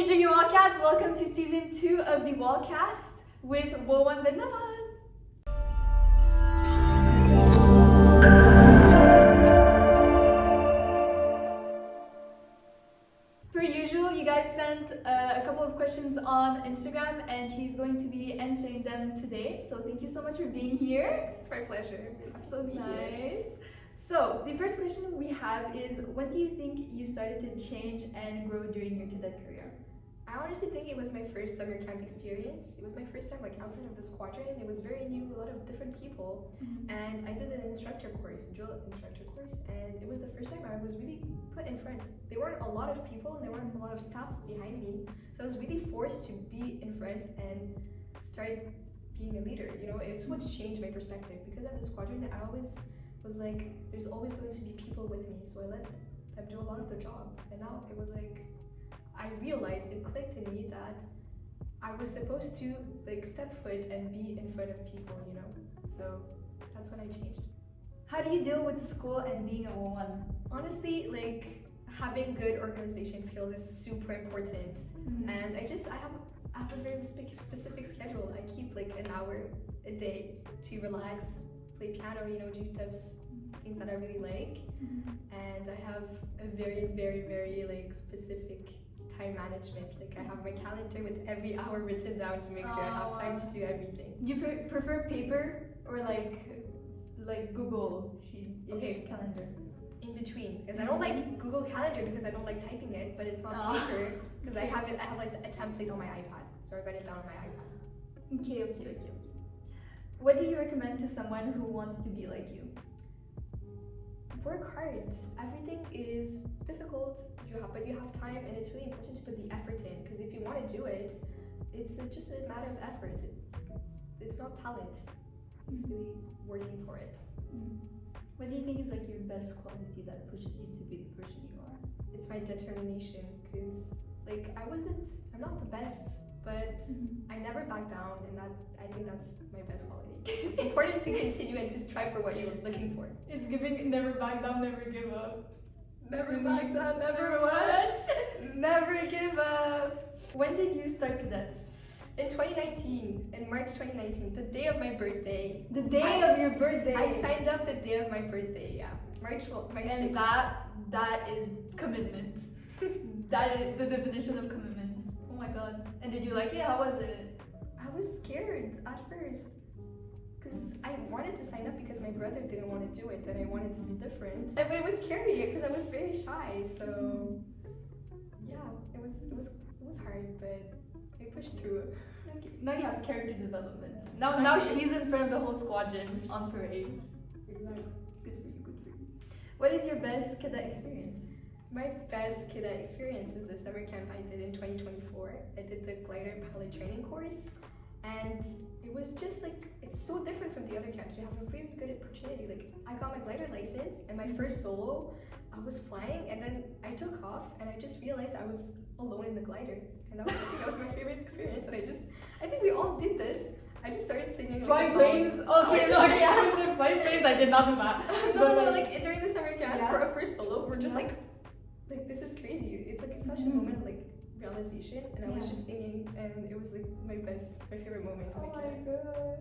Hey Junior Wildcats, welcome to season 2 of the WildCast with WO2 Bendahmane. Per usual, you guys sent a couple of questions on Instagram and she's going to be answering them today. So thank you so much for being here. It's my pleasure. It's so nice. So the first question we have is, when do you think you started to change and grow during your cadet career? I honestly think it was my first summer camp experience. It was my first time outside of the squadron. It was very new, a lot of different people. And I did an instructor course, drill instructor course, and it was the first time I was really put in front. There weren't a lot of people and there weren't a lot of staffs behind me. So I was really forced to be in front and start being a leader. You know, it's what's changed my perspective, because at the squadron I always was like, there's always going to be people with me. So I let them do a lot of the job. And now it was like, I realized, it clicked in me that I was supposed to step foot and be in front of people, you know. So that's when I changed. How do you deal with school and being a WO1? Honestly, having good organization skills is super important. And I have a very specific schedule. I keep an hour a day to relax, play piano, you know, do things that I really like. And I have a very, very, very specific time management. I have my calendar with every hour written down to make sure I have time to do everything. You prefer paper or Google sheet calendar? In between, because I don't like Google Calendar because I don't like typing it, but it's not paper because I have a template on my iPad, so I write it down on my iPad. Okay. What do you recommend to someone who wants to be like you? Work hard. Everything is difficult, but you have time, and it's really important to put the effort in, because if you want to do it, it's just a matter of effort. It's not talent. It's really working for it. What do you think is your best quality that pushes you to be the person you are? It's my determination, because I'm not the best, but I never back down, and I think that's my best quality. It's important to continue and to strive for what you're looking for. It's giving never back down, never give up. Never back down, never what? Never give up. When did you start cadets? In 2019, in March 2019, the day of my birthday. The day of your birthday? I signed up the day of my birthday, yeah. March 6th. That is commitment. That is the definition of commitment. Oh my god. And did you like it? How was it? I was scared at first, because I wanted to sign up because my brother didn't want to do it, and I wanted to be different. But it was scary because I was very shy, so yeah, it was hard, but I pushed through it. Okay. Now you have character development. Now she's in front of the whole squadron on parade. Exactly. It's good for you. What is your best cadet experience? My best cadet experience is the summer camp I did in 2024. I did the glider pilot training course, and it was just it's so different from the other camps. You have a very good opportunity. I got my glider license, and my first solo, I was flying, and then I took off, and I just realized I was alone in the glider, and I think that was my favorite experience. And I think we all did this. I just started singing. Flying planes? Okay, I was in flying planes. I did not do that. No, during the summer camp for a first solo, we're just this is crazy. It's such a moment of realization, and I was just singing, and it was my favorite moment. Oh my god.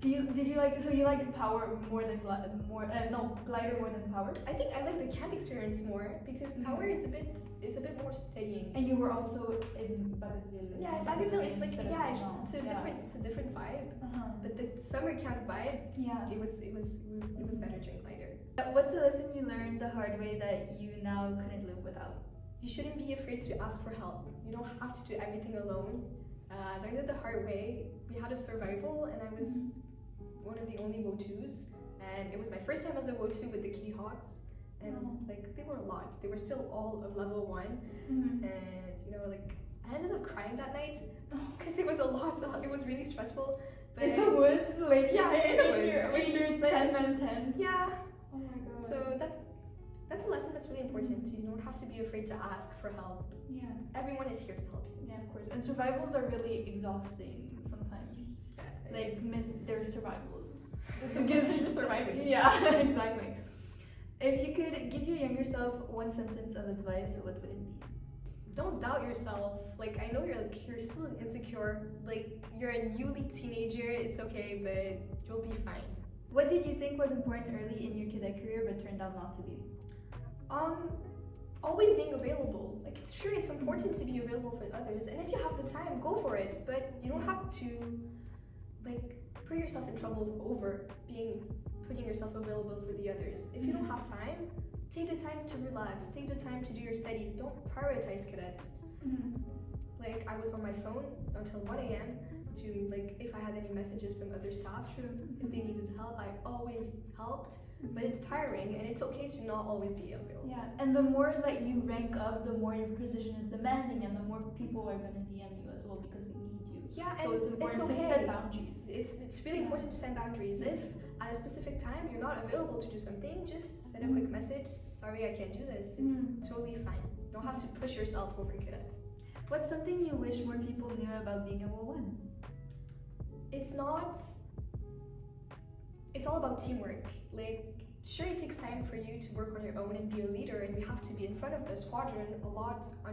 Did you so you like power more than glider more than power? I think I like the camp experience more, because power is a bit more steadying. And you were also in Bendahmane. Yeah, Bendahmane. It's a different vibe. But the summer camp vibe, it was better during glider. What's a lesson you learned the hard way that you now couldn't live without? You shouldn't be afraid to ask for help. You don't have to do everything alone. I learned it the hard way. We had a survival, and I was one of the only WO2s, and it was my first time as a WO2 with the Kitty Hawks, and they were a lot. They were still all of level 1, and I ended up crying that night because it was a lot. It was really stressful. But in the woods, in the woods. With your 10-man tent. Yeah. Oh my god. So that's a lesson that's really important. You don't have to be afraid to ask for help. Yeah. Everyone is here to help you. Yeah, of course. And survivals are really exhausting sometimes. They're survivals. It's surviving. Yeah, exactly. If you could give your younger self one sentence of advice, what would it be? don't doubt yourself. Like, I know you're still insecure. Like, you're a newly teenager. It's okay, but you'll be fine. What did you think was important early in your cadet career but turned out not to be? Always being available. Like, it's sure it's important to be available for others, and if you have the time, go for it. But you don't have to like put yourself in trouble over putting yourself available for the others. If you don't have time, take the time to relax. Take the time to do your studies. Don't prioritize cadets. Like, I was on my phone until 1 a.m. to, like, if I had any messages from other staffs, if they needed help, I always helped. But it's tiring, and it's okay to not always be available. Yeah, and the more like you rank up, the more your position is demanding, and the more people are going to DM you as well because they need you. Yeah, so and it's important it's okay. to set boundaries. It's really important to set boundaries. If at a specific time you're not available to do something, just send a quick message. Sorry, I can't do this. It's totally fine. You don't have to push yourself over cadets. What's something you wish more people knew about being a WO1? It's all about teamwork. Like, sure, it takes time for you to work on your own and be a leader, and you have to be in front of the squadron a lot by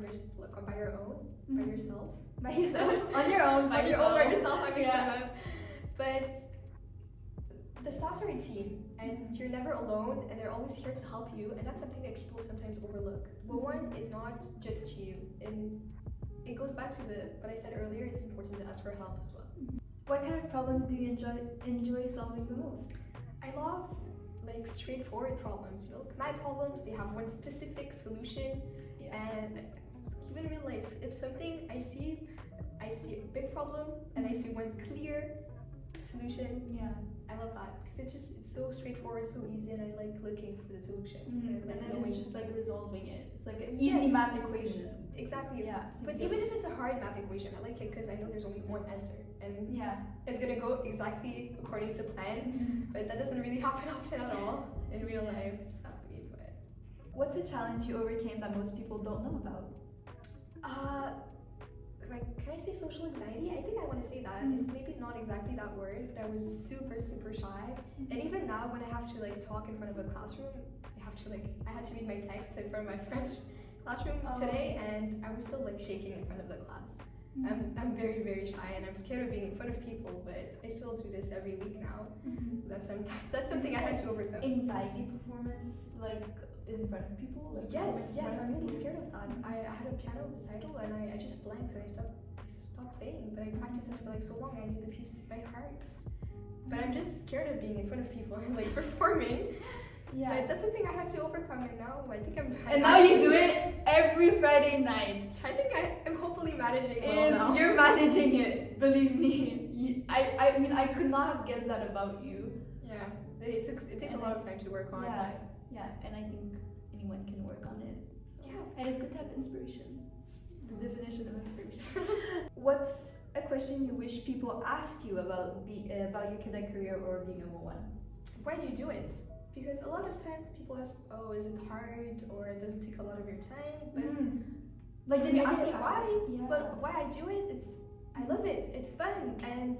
your own, by yourself. By yourself? On your own, by yourself. By yourself, I mixed them up. But the staffs are a team, and you're never alone, and they're always here to help you, and that's something that people sometimes overlook. WO1 is not just you, and it goes back to what I said earlier. It's important to ask for help as well. What kind of problems do you enjoy solving the most? I love like straightforward problems. You know, my problems, they have one specific solution, and even in real life, if something I see a big problem and I see one clear solution. Yeah, I love that because it's so straightforward, so easy, and I like looking for the solution. And then it's just like resolving it. It's like an easy math equation. Exactly. Yeah. But even if it's a hard math equation, I like it because I know there's only one answer, and it's gonna go exactly according to plan. But that doesn't really happen often at all in real life, sadly. But what's a challenge you overcame that most people don't know about? Like, can I say social anxiety? I think I want to say that. It's maybe not exactly that word, but I was super shy. And even now, when I have to like talk in front of a classroom, I had to read my text in front of my French classroom today, and I was still like shaking in front of the class. I'm very, very shy, and I'm scared of being in front of people, but I still do this every week now. That's something I had to overcome. Anxiety performance, like in front of people? Like Yes, I'm really scared of that. I had a piano recital, and I just blanked, and I stopped playing, but I practiced it for like so long, I knew the piece by heart. But I'm just scared of being in front of people and like performing. Yeah. But that's something I had to overcome, and now I think I'm. And now you do it every Friday night. I think I'm hopefully managing well now. You're managing it, believe me. I mean, I could not have guessed that about you. Yeah, it takes a lot of time to work on. Yeah, and I think anyone can work on it. So. Yeah. And it's good to have inspiration. The definition of inspiration. What's a question you wish people asked you about your cadet career or being a WO1? Why do you do it? Because a lot of times people ask, oh, is it hard, or does it take a lot of your time? But like, then you ask me why, but why I do it, I love it, it's fun, and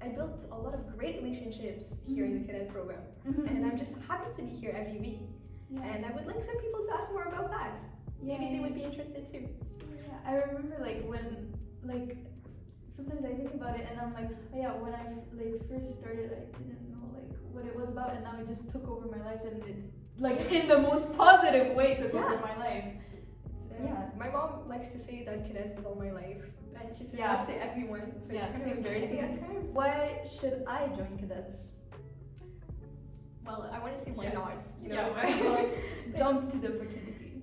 I built a lot of great relationships here in the cadet program, and I'm just happy to be here every week. And I would like some people to ask more about that. Maybe they would be interested too. Yeah, I remember like when sometimes I think about it and I'm like, oh yeah, when I like first started, I didn't know like what it was about, and now it just took over my life, and it's like in the most positive way took over my life. My mom likes to say that cadets is all my life, and she says that to everyone, so it's kind of embarrassing at times. Why should I join cadets? Well, I want to say why not, you know. Jump to the opportunity.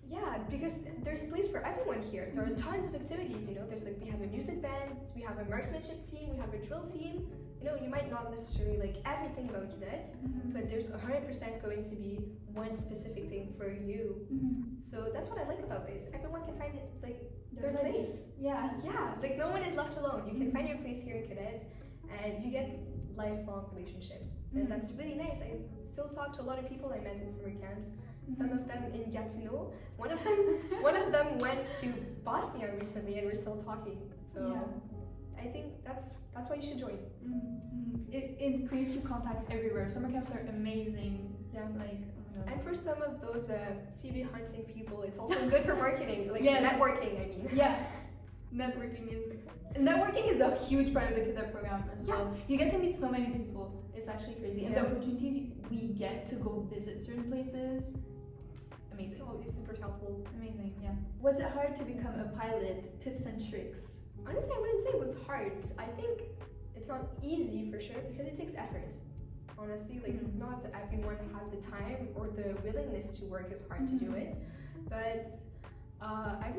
Yeah, because there's place for everyone here. There are tons of activities, you know. There's like, we have a music band, we have a marksmanship team, we have a drill team. You know, you might not necessarily like everything about cadets, but there's 100% going to be one specific thing for you. So that's what I like about this. Everyone can find it like their place. Yeah, like no one is left alone. You can find your place here in cadets, and you get lifelong relationships, and that's really nice. I still talk to a lot of people I met in summer camps. Some of them in Gatineau. One of them went to Bosnia recently, and we're still talking. So I think that's why you should join. It increases your contacts everywhere. Summer camps are amazing. Yeah, like oh And for some of those CV hunting people, it's also good for marketing, like Yes. networking, I mean. Yeah, networking is a huge part of the cadet program as well. You get to meet so many people. It's actually crazy. And the opportunities we get to go visit certain places, amazing. It's always super helpful. Amazing, yeah. Was it hard to become a pilot? Tips and tricks. Honestly, I wouldn't say it was hard. I think it's not easy for sure because it takes effort. Honestly, like not everyone has the time or the willingness to work as hard to do it. But I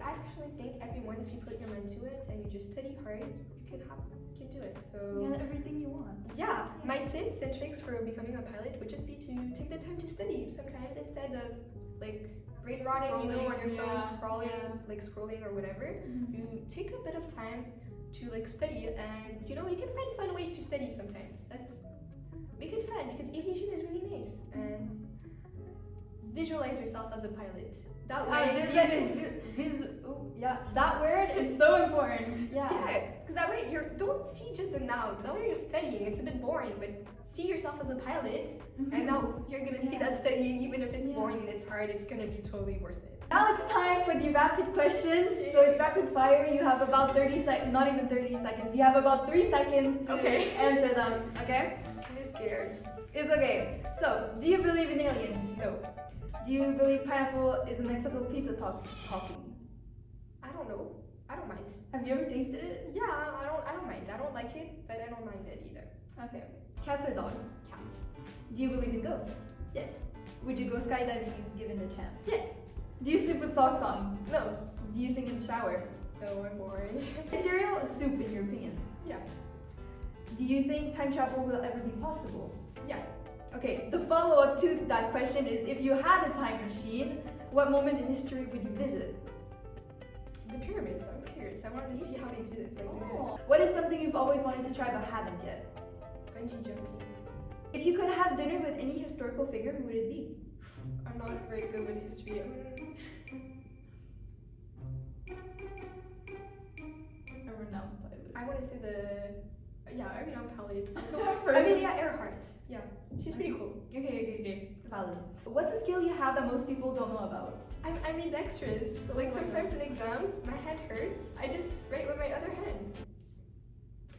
actually think everyone, if you put your mind to it and you just study hard, you can do it. So Yeah, everything you want. yeah, my tips and tricks for becoming a pilot would just be to take the time to study. Sometimes instead of like brain rotting, on your phone, scrolling or whatever, you take a bit of time to like study, and you can find fun ways to study sometimes. Make it fun because aviation is really nice, and visualize yourself as a pilot. That way, that word is so important. Yeah, because that way you don't see just the noun. That way you're studying. It's a bit boring, but see yourself as a pilot, and now you're gonna see that studying, even if it's boring and it's hard, it's gonna be totally worth it. Now it's time for the rapid questions. So it's rapid fire. You have about 30 seconds, not even 30 seconds. You have about 3 seconds to answer them. Okay? I'm scared. It's okay. So, do you believe in aliens? No. Do you believe pineapple is an acceptable pizza topping? I don't know. I don't mind. Have you ever tasted it? Yeah, I don't mind. I don't like it, but I don't mind it either. Okay. Cats or dogs? Cats. Do you believe in ghosts? Yes. Would you go skydiving if given the chance? Yes. Do you sleep with socks on? No. Do you sing in the shower? No, I'm boring. Is cereal a soup in your opinion? Yeah. Do you think time travel will ever be possible? Yeah. Okay, the follow-up to that question is, if you had a time machine, what moment in history would you visit? The pyramids. I'm curious. I wanted to see how they did it. What is something you've always wanted to try but haven't yet? Bungee jumping. If you could have dinner with any historical figure, who would it be? I'm not very good with history. I want to say renowned pilot. Earhart. Yeah, she's pretty cool. Okay. Valid. What's a skill you have that most people don't know about? I'm ambidextrous. So sometimes in exams, my hand hurts. I just write with my other hand.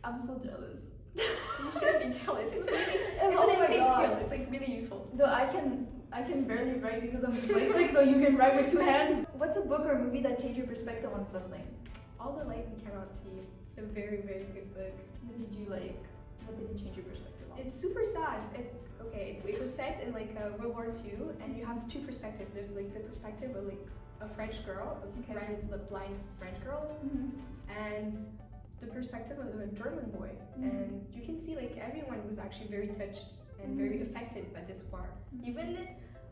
I'm so jealous. You shouldn't be jealous. It's an insane skill. It's like really useful. Though I can barely write because I'm dyslexic, so you can write with 2 hands. What's a book or movie that changed your perspective on something? All the Light We Cannot See. It's a very, very good book. What did you like? What did it change your perspective on? It's super sad. It was set in like World War II, and you have 2 perspectives. There's like the perspective of like a French girl, a blind French girl, and the perspective of a German boy. And you can see like everyone was actually very touched and very affected by this war. Even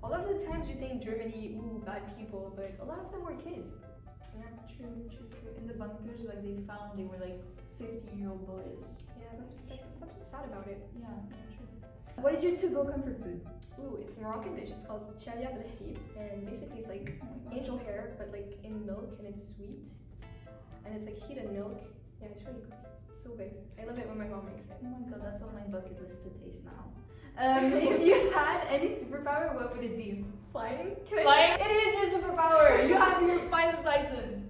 a lot of the times you think Germany, bad people, but a lot of them were kids. Yeah, true. In the bunkers, like they were like 50-year-old boys. Yeah, that's what's sad about it. Yeah, true. What is your to-go comfort food? It's a Moroccan dish. It's called chalia belhib, and basically it's like angel hair, but like in milk, and it's sweet, and it's like heated milk. Yeah, it's really good. It's so good. I love it when my mom makes it. Oh my god, that's on my bucket list to taste now. If you had any superpower, what would it be? Flying? Flying? It is your superpower! You have your pilot's license.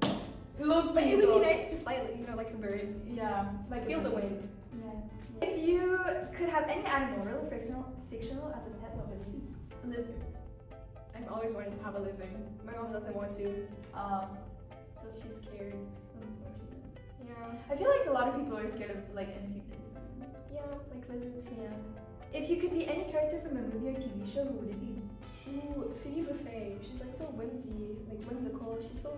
Look, but it would be nice to fly, like a bird. Yeah, like feel the wind. Yeah. If you could have any animal, real or fictional, as a pet, what would it be? A lizard. I've always wanted to have a lizard. My mom doesn't want to. So she's scared. Yeah. I feel like a lot of people are scared of like amphibians. Yeah, like lizards. Yeah. If you could be any character from a movie or TV show, who would it be? Philly Buffet. She's like so whimsical. She's so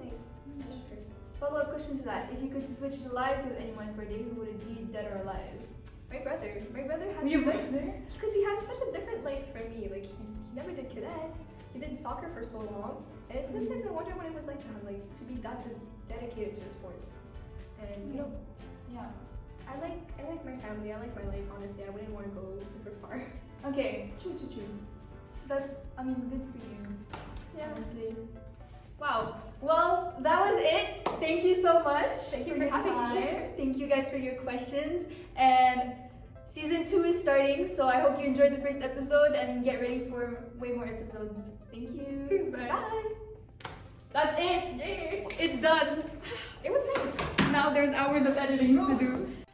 nice. I love her. Follow-up question to that: if you could switch lives with anyone for a day, who would it be, dead or alive? My brother. My brother has because he has such a different life from me. Like he never did cadets. He did soccer for so long, and sometimes I wonder what it was like to be that dedicated to a sport. And yeah. I like my family. I like my life. Honestly, I wouldn't want to go super far. Okay, true. That's, good for you. Yeah, honestly. Wow. Well, that was it. Thank you so much. Thank you for having me here. Thank you guys for your questions, and Season 2 is starting, so I hope you enjoyed the first episode and get ready for way more episodes. Thank you. Bye. That's it. It's done. It was nice. Now there's hours of editing to do.